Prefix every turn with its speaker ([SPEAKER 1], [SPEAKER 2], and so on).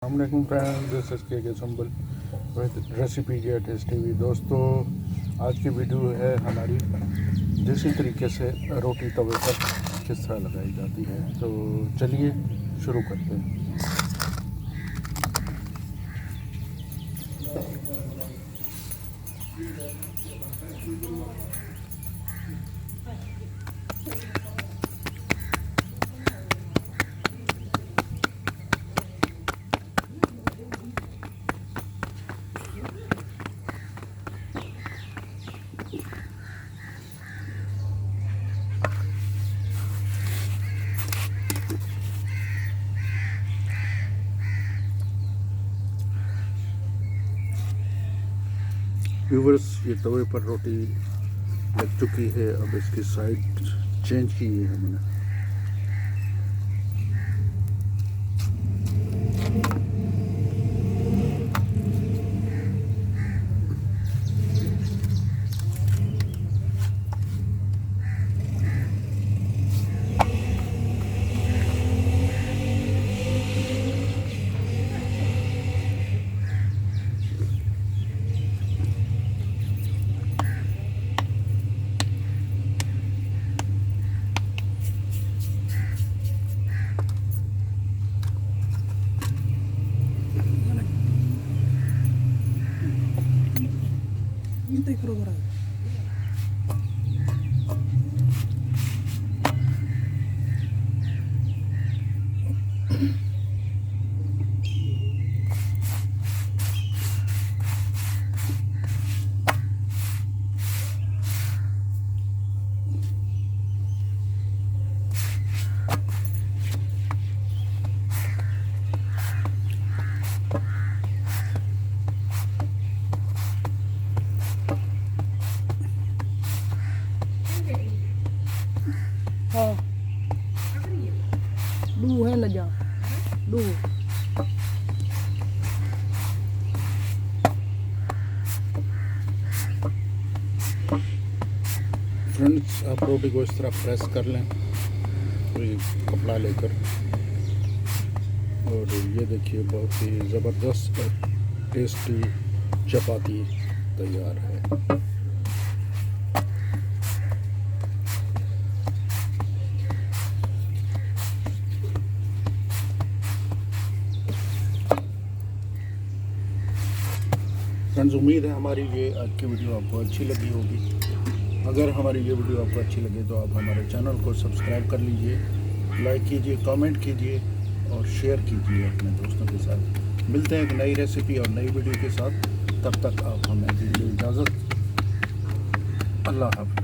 [SPEAKER 1] अस्सलामुअलैकुम friends, this is के संबल with रेसिपीडिया tasty भी। दोस्तों, आज की वीडियो है हमारी देसी तरीके से रोटी तवे पर किस तरह लगाई जाती है। तो चलिए शुरू करते हैं। व्यूवर्स, ये तवे पर रोटी लग चुकी है। अब इसकी साइड चेंज की है मैंने।
[SPEAKER 2] हाँ, डू है ना जा डू।
[SPEAKER 1] फ्रेंड्स, आप रोटी को इस तरह प्रेस कर लें, कोई कपड़ा लेकर, और ये देखिए बहुत ही ज़बरदस्त और टेस्टी चपाती तैयार है। फ्रेंड्स, उम्मीद है हमारी ये आज की वीडियो आपको अच्छी लगी होगी। अगर हमारी ये वीडियो आपको अच्छी लगे तो आप हमारे चैनल को सब्सक्राइब कर लीजिए, लाइक कीजिए, कमेंट कीजिए और शेयर कीजिए अपने दोस्तों के साथ। मिलते हैं एक नई रेसिपी और नई वीडियो के साथ। तब तक आप हमें दीजिए इजाज़त। अल्लाह हाफ़िज़।